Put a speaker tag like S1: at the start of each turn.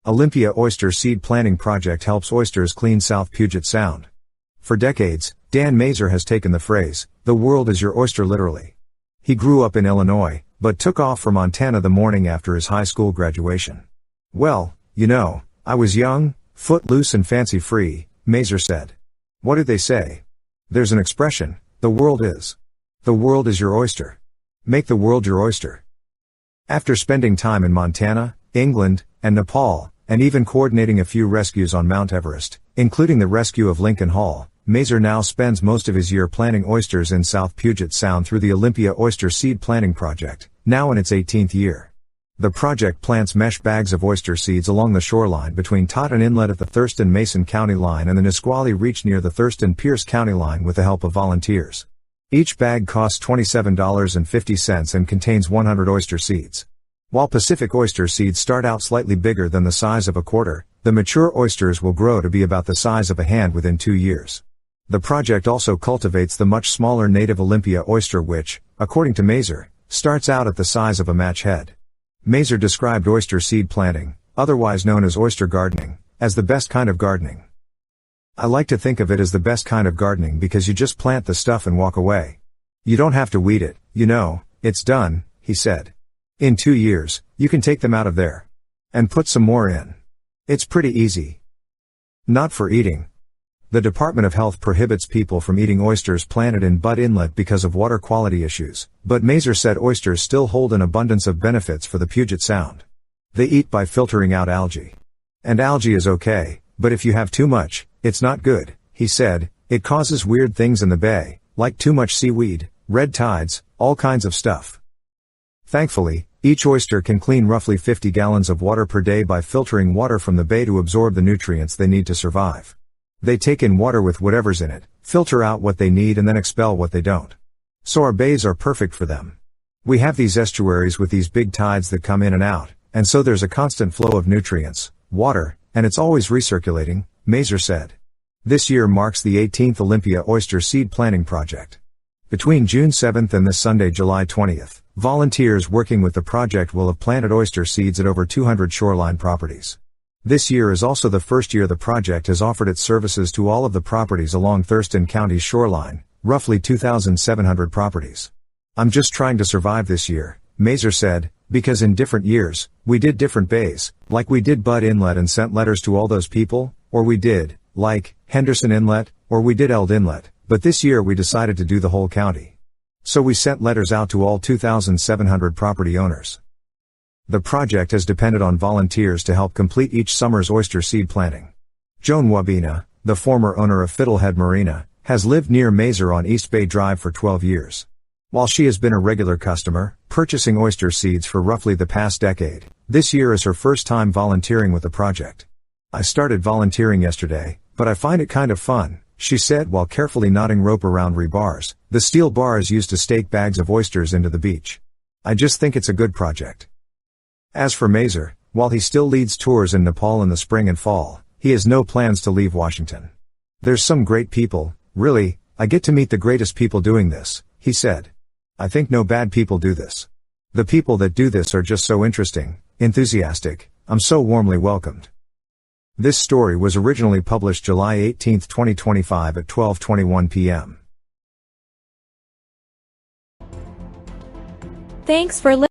S1: Olympia Oyster Seed Planting Project helps oysters clean South Puget Sound. For decades, Dan Mazer has taken the phrase, "The world is your oyster," literally. He grew up in Illinois, but took off for Montana the morning after his high school graduation. "Well, I was young, footloose and fancy-free," Mazer said. "What do they say? There's an expression, the world is your oyster. Make the world your oyster." After spending time in Montana, England, and Nepal, and even coordinating a few rescues on Mount Everest, including the rescue of Lincoln Hall, Mazer now spends most of his year planting oysters in South Puget Sound through the Olympia Oyster Seed Planting Project, now in its 18th year. The project plants mesh bags of oyster seeds along the shoreline between Totten Inlet at the Thurston-Mason County line and the Nisqually Reach near the Thurston-Pierce County line with the help of volunteers. Each bag costs $27.50 and contains 100 oyster seeds. While Pacific oyster seeds start out slightly bigger than the size of a quarter, the mature oysters will grow to be about the size of a hand within 2 years. The project also cultivates the much smaller native Olympia oyster which, according to Mazer, starts out at the size of a match head. Mazer described oyster seed planting, otherwise known as oyster gardening, as the best kind of gardening. "I like to think of it as the best kind of gardening because you just plant the stuff and walk away. You don't have to weed it, it's done," he said. "In 2 years, you can take them out of there. And put some more in. It's pretty easy." Not for eating. The Department of Health prohibits people from eating oysters planted in Butt Inlet because of water quality issues, but Mazer said oysters still hold an abundance of benefits for the Puget Sound. They eat by filtering out algae. And algae is okay, but if you have too much, it's not good, he said. It causes weird things in the bay, like too much seaweed, red tides, all kinds of stuff. Thankfully, each oyster can clean roughly 50 gallons of water per day by filtering water from the bay to absorb the nutrients they need to survive. They take in water with whatever's in it, filter out what they need and then expel what they don't. So our bays are perfect for them. We have these estuaries with these big tides that come in and out, and so there's a constant flow of nutrients, water, and it's always recirculating, Mazer said. This year marks the 18th Olympia Oyster Seed Planting Project. Between June 7th and this Sunday, July 20th, volunteers working with the project will have planted oyster seeds at over 200 shoreline properties. This year is also the first year the project has offered its services to all of the properties along Thurston County's shoreline, roughly 2,700 properties. "I'm just trying to survive this year," Mazer said, "because in different years, we did different bays, like we did Butt Inlet and sent letters to all those people, or we did, like, Henderson Inlet, or we did Eld Inlet, but this year we decided to do the whole county. So we sent letters out to all 2,700 property owners." The project has depended on volunteers to help complete each summer's oyster seed planting. Joan Wabina, the former owner of Fiddlehead Marina, has lived near Mazer on East Bay Drive for 12 years. While she has been a regular customer, purchasing oyster seeds for roughly the past decade, this year is her first time volunteering with the project. "I started volunteering yesterday, but I find it kind of fun," she said while carefully knotting rope around rebars, the steel bars used to stake bags of oysters into the beach. "I just think it's a good project." As for Mazer, while he still leads tours in Nepal in the spring and fall, he has no plans to leave Washington. "There's some great people, really, I get to meet the greatest people doing this," he said. "I think no bad people do this. The people that do this are just so interesting, enthusiastic, I'm so warmly welcomed." This story was originally published July 18, 2025 at 12:21 p.m.
S2: Thanks for listening.